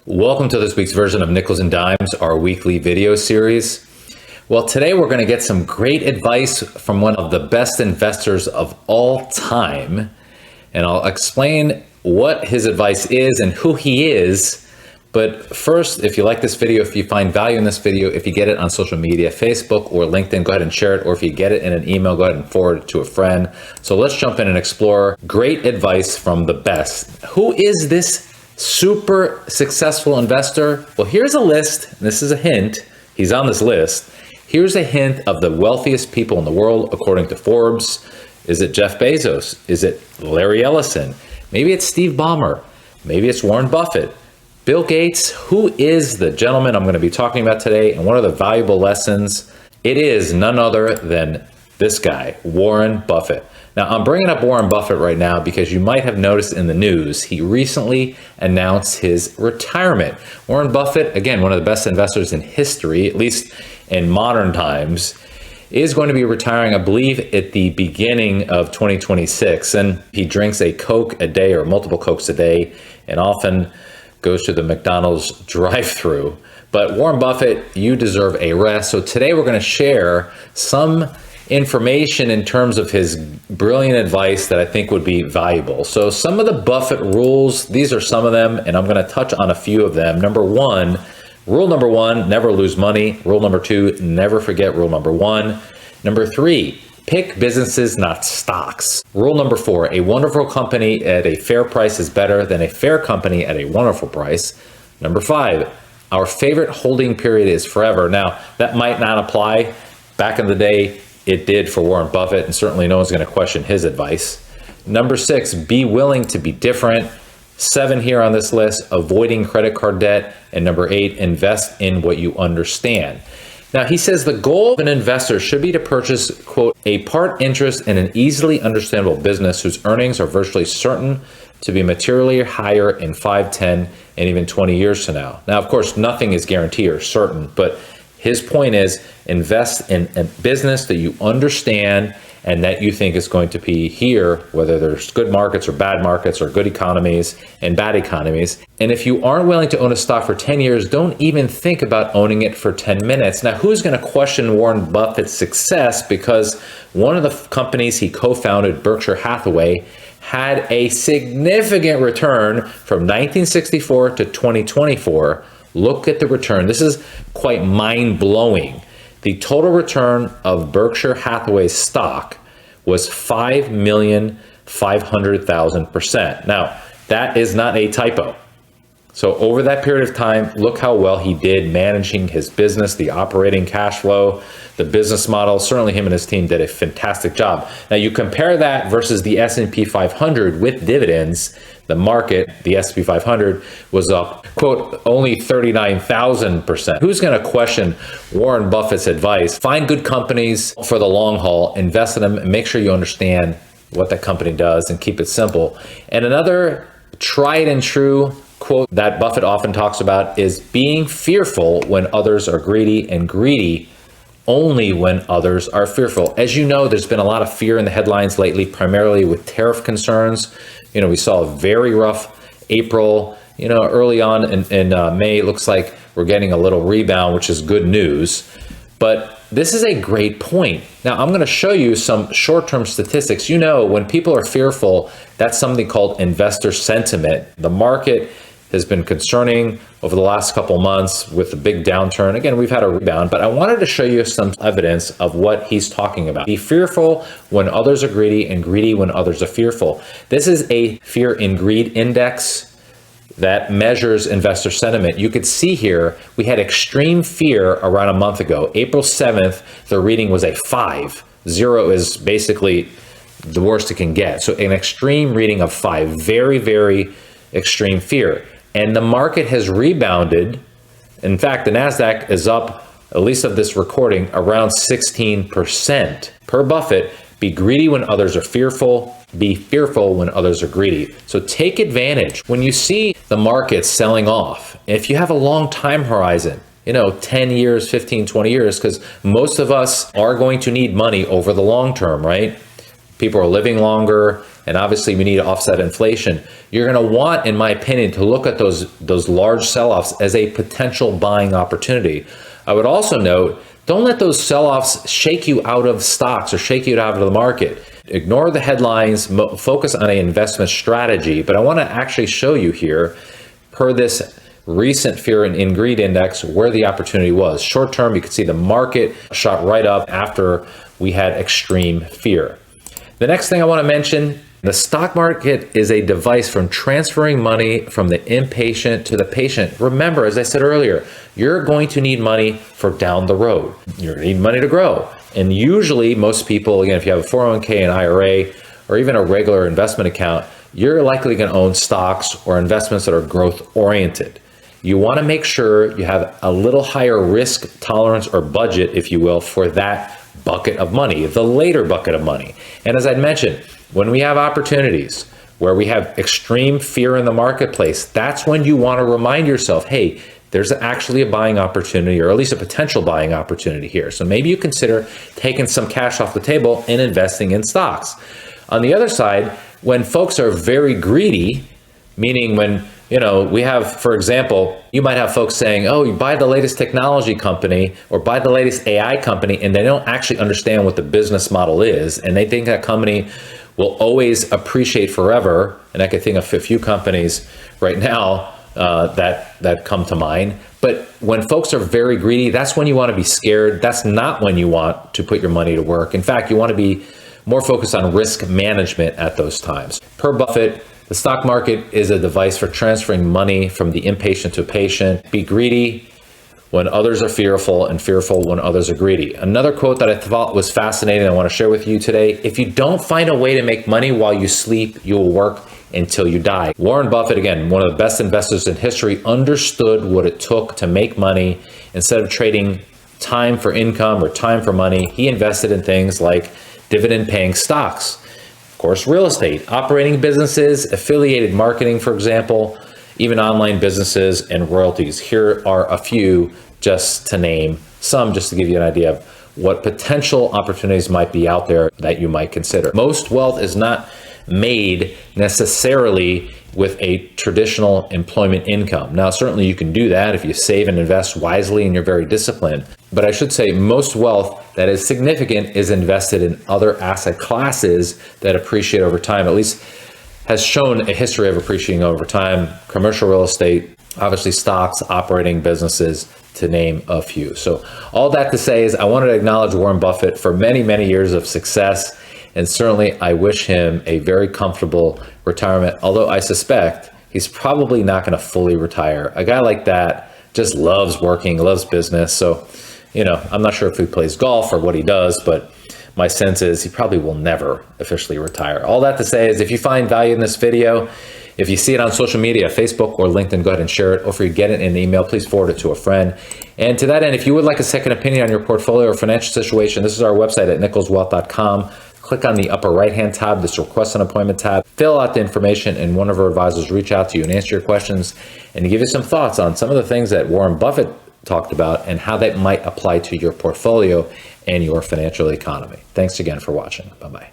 Welcome to this week's version of Nickels and Dimes, our weekly video series. Well, today we're going to get some great advice from one of the best investors of all time. And I'll explain what his advice is and who he is. But first, if you like this video, if you find value in this video, if you get it on social media, Facebook or LinkedIn, go ahead and share it. Or if you get it in an email, go ahead and forward it to a friend. So let's jump in and explore great advice from the best. Who is this super successful investor? Well, here's a list. This is a hint. He's on this list. Here's a hint of the wealthiest people in the world, according to Forbes. Is it Jeff Bezos? Is it Larry Ellison? Maybe it's Steve Ballmer. Maybe it's Warren Buffett. Bill Gates. Who is the gentleman I'm going to be talking about today, and what are the valuable lessons? It is none other than this guy, Warren Buffett. Now, I'm bringing up Warren Buffett right now because you might have noticed in the news, he recently announced his retirement. Warren Buffett, again, one of the best investors in history, at least in modern times, is going to be retiring, I believe, at the beginning of 2026. And he drinks a Coke a day or multiple Cokes a day and often goes to the McDonald's drive-thru. But Warren Buffett, you deserve a rest. So today we're going to share some information in terms of his brilliant advice that I think would be valuable. So some of the Buffett rules, these are some of them, and I'm going to touch on a few of them. Rule number one, never lose money. Rule number two, never forget rule number one. Number three, pick businesses, not stocks. Rule number four, a wonderful company at a fair price is better than a fair company at a wonderful price. Number five, our favorite holding period is forever. Now, that might not apply. Back in the day, it did for Warren Buffett, and certainly no one's going to question his advice. Number six, be willing to be different. 7 here on this list, avoiding credit card debt. And number 8, invest in what you understand. Now, he says the goal of an investor should be to purchase, quote, a part interest in an easily understandable business whose earnings are virtually certain to be materially higher in 5, 10, and even 20 years from now. Now, of course, nothing is guaranteed or certain, but his point is invest in a business that you understand and that you think is going to be here, whether there's good markets or bad markets or good economies and bad economies. And if you aren't willing to own a stock for 10 years, don't even think about owning it for 10 minutes. Now, who's going to question Warren Buffett's success? Because one of the companies he co-founded, Berkshire Hathaway, had a significant return from 1964 to 2024. Look at the return. This is quite mind-blowing. The total return of Berkshire Hathaway stock was 5,500,000%. Now, that is not a typo. So over that period of time, look how well he did managing his business, the operating cash flow, the business model. Certainly him and his team did a fantastic job. Now you compare that versus the S&P 500 with dividends, the market, the S&P 500 was up, quote, only 39,000%. Who's going to question Warren Buffett's advice? Find good companies for the long haul, invest in them, and make sure you understand what that company does and keep it simple. And another tried and true quote that Buffett often talks about is being fearful when others are greedy, and greedy only when others are fearful. As you know, there's been a lot of fear in the headlines lately, primarily with tariff concerns. You know, we saw a very rough April. You know, early on in May, it looks like we're getting a little rebound, which is good news. But this is a great point. Now, I'm going to show you some short-term statistics. You know, when people are fearful, that's something called investor sentiment. The market has been concerning over the last couple months with the big downturn. Again, we've had a rebound, but I wanted to show you some evidence of what he's talking about. Be fearful when others are greedy, and greedy when others are fearful. This is a fear and greed index that measures investor sentiment. You could see here, we had extreme fear around a month ago. April 7th, the reading was a 5. 0 is basically the worst it can get. So an extreme reading of 5, very, very extreme fear. And the market has rebounded. In fact, the NASDAQ is up, at least of this recording, around 16%. Per Buffett, be greedy when others are fearful, be fearful when others are greedy. So take advantage. When you see the market selling off, if you have a long time horizon, 10 years, 15, 20 years, because most of us are going to need money over the long term, right? People are living longer. and obviously we need to offset inflation, you're going to want, in my opinion, to look at those large sell-offs as a potential buying opportunity. I would also note, don't let those sell-offs shake you out of stocks or shake you out of the market. Ignore the headlines, focus on an investment strategy. But I want to actually show you here, per this recent Fear and Greed Index, where the opportunity was. Short term, you can see the market shot right up after we had extreme fear. The next thing I want to mention, the stock market is a device from transferring money from the impatient to the patient. Remember, as I said earlier, you're going to need money for down the road. You're going to need money to grow. And usually most people, again, if you have a 401k, an IRA, or even a regular investment account, you're likely going to own stocks or investments that are growth oriented. You want to make sure you have a little higher risk tolerance or budget, if you will, for that bucket of money, the later bucket of money. And as I mentioned, when we have opportunities where we have extreme fear in the marketplace, that's when you want to remind yourself, hey, there's actually a buying opportunity, or at least a potential buying opportunity here. So maybe you consider taking some cash off the table and investing in stocks. On the other side, when folks are very greedy, meaning when, we have, for example, you might have folks saying, oh, you buy the latest technology company or buy the latest AI company, and they don't actually understand what the business model is. And they think that company will always appreciate forever. And I can think of a few companies right now that come to mind. But when folks are very greedy, that's when you want to be scared. That's not when you want to put your money to work. In fact, you want to be more focused on risk management at those times. Per Buffett, the stock market is a device for transferring money from the impatient to patient. Be greedy when others are fearful, and fearful when others are greedy. Another quote that I thought was fascinating, I want to share with you today: if you don't find a way to make money while you sleep, you will work until you die. Warren Buffett, again, one of the best investors in history, understood what it took to make money. Instead of trading time for income or time for money, he invested in things like dividend-paying stocks, of course, real estate, operating businesses, affiliated marketing, for example, even online businesses and royalties. Here are a few, just to name some, just to give you an idea of what potential opportunities might be out there that you might consider. Most wealth is not made necessarily with a traditional employment income. Now, certainly you can do that if you save and invest wisely and you're very disciplined. But I should say most wealth that is significant is invested in other asset classes that appreciate over time, at least has shown a history of appreciating over time. Commercial real estate, obviously stocks, operating businesses, to name a few. So all that to say is I wanted to acknowledge Warren Buffett for many, many years of success. And certainly I wish him a very comfortable retirement, although I suspect he's probably not going to fully retire. A guy like that just loves working, loves business. So, I'm not sure if he plays golf or what he does, but my sense is he probably will never officially retire. All that to say is if you find value in this video, if you see it on social media, Facebook or LinkedIn, go ahead and share it. Or if you get it in an email, please forward it to a friend. And to that end, if you would like a second opinion on your portfolio or financial situation, this is our website at nicholswealth.com. Click on the upper right-hand tab, this Request an Appointment tab, fill out the information, and one of our advisors will reach out to you and answer your questions and give you some thoughts on some of the things that Warren Buffett talked about and how that might apply to your portfolio and your financial economy. Thanks again for watching. Bye-bye.